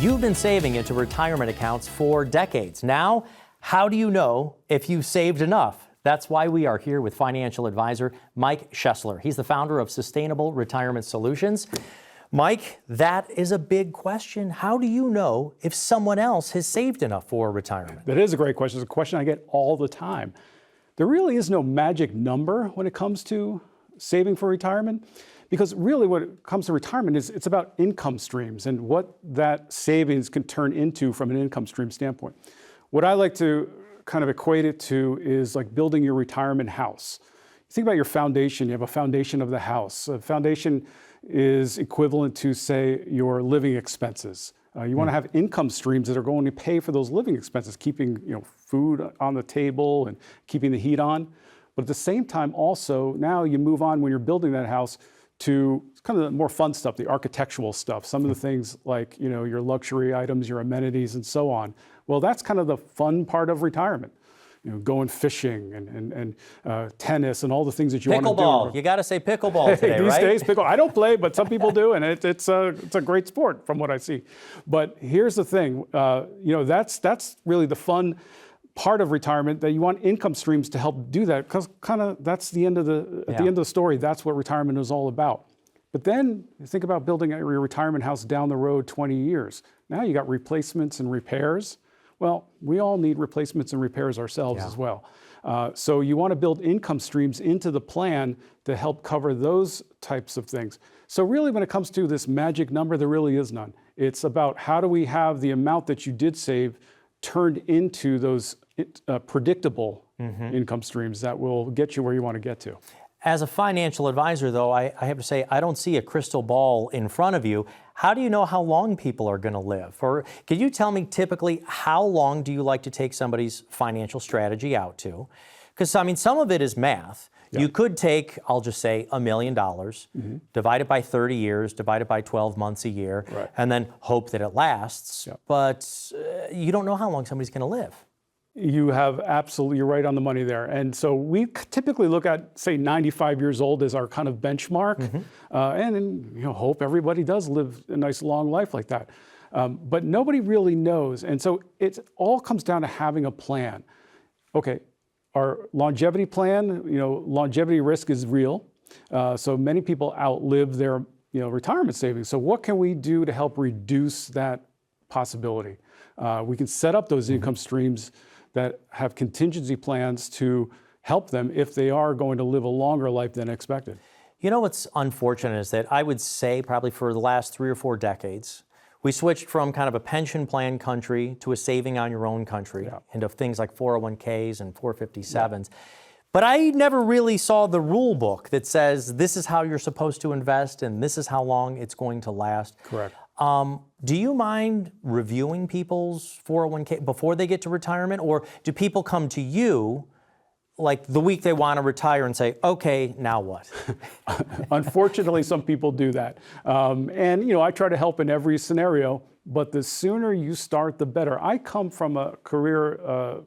You've been saving into retirement accounts for decades. Now, how do you know if you've saved enough? That's why we are here with financial advisor Mike Schessler. He's the founder of Sustainable Retirement Solutions. Mike, that is a big question. How do you know if someone else has saved enough for retirement? That is a great question. It's a question I get all the time. There really is no magic number when it comes to saving for retirement, because really what it comes to retirement is it's about income streams and what that savings can turn into from an income stream standpoint. What I like to kind of equate it to is like building your retirement house. You think about your foundation. You have a foundation of the house. A foundation is equivalent to, say, your living expenses. You want to have income streams that are going to pay for those living expenses, keeping food on the table and keeping the heat on. But at the same time, also, now you move on when you're building that house to kind of the more fun stuff, the architectural stuff, some of the things like your luxury items, your amenities, and so on. Well, that's kind of the fun part of retirement. Going fishing and tennis and all the things that you want to do. Pickleball. You got to say pickleball today, these right? days, I don't play, but some people do, and it's a great sport from what I see. But here's the thing, that's really the fun part of retirement, that you want income streams to help do that, because kind of that's the end of the end of the story. That's what retirement is all about. But then you think about building your retirement house down the road 20 years. Now you got replacements and repairs. Well, we all need replacements and repairs ourselves as well. So you want to build income streams into the plan to help cover those types of things. So really, when it comes to this magic number, there really is none. It's about how do we have the amount that you did save turned into those predictable income streams that will get you where you want to get to. As a financial advisor, though, I have to say, I don't see a crystal ball in front of you. How do you know how long people are going to live? Or could you tell me typically how long do you like to take somebody's financial strategy out to? Because, some of it is math. Yeah. You could take, I'll just say, $1 million, divide it by 30 years, divide it by 12 months a year, and then hope that it lasts. Yeah. But you don't know how long somebody's going to live. You're right on the money there. And so we typically look at, say, 95 years old as our kind of benchmark, and hope everybody does live a nice long life like that. But nobody really knows. And so it all comes down to having a plan. Okay, our longevity plan, longevity risk is real. So many people outlive their retirement savings. So what can we do to help reduce that possibility? We can set up those income streams that have contingency plans to help them if they are going to live a longer life than expected. What's unfortunate is that I would say probably for the last 3 or 4 decades, we switched from kind of a pension plan country to a saving on your own country, into things like 401ks and 457s. But I never really saw the rule book that says this is how you're supposed to invest and this is how long it's going to last. Correct. Do you mind reviewing people's 401k before they get to retirement? Or do people come to you like the week they want to retire and say, okay, now what? Unfortunately, some people do that. And I try to help in every scenario, but the sooner you start, the better. I come from a career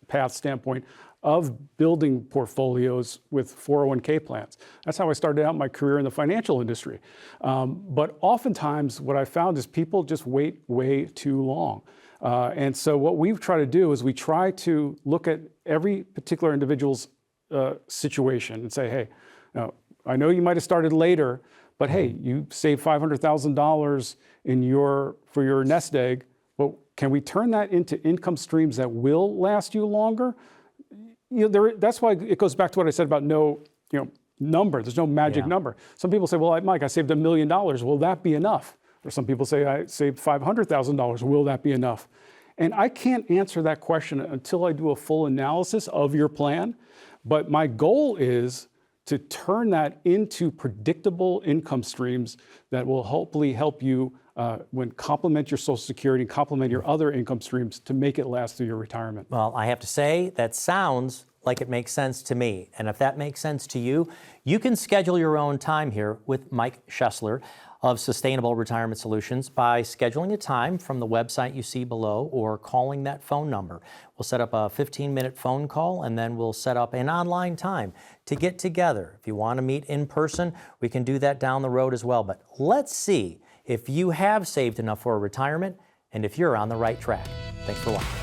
path standpoint of building portfolios with 401k plans. That's how I started out my career in the financial industry. But oftentimes what I found is people just wait way too long. And so what we try to do is we try to look at every particular individual's situation and say, hey, I know you might have started later, but hey, you saved $500,000 for your nest egg. Well, can we turn that into income streams that will last you longer? That's why it goes back to what I said about no number. There's no magic number. Some people say, well, Mike, I saved $1 million. Will that be enough? Or some people say, I saved $500,000. Will that be enough? And I can't answer that question until I do a full analysis of your plan. But my goal is to turn that into predictable income streams that will hopefully help you complement your Social Security, complement your other income streams to make it last through your retirement. Well, I have to say, that sounds like it makes sense to me. And if that makes sense to you, you can schedule your own time here with Mike Schessler of Sustainable Retirement Solutions by scheduling a time from the website you see below or calling that phone number. We'll set up a 15-minute phone call, and then we'll set up an online time to get together. If you want to meet in person, we can do that down the road as well. But let's see if you have saved enough for retirement and if you're on the right track. Thanks for watching.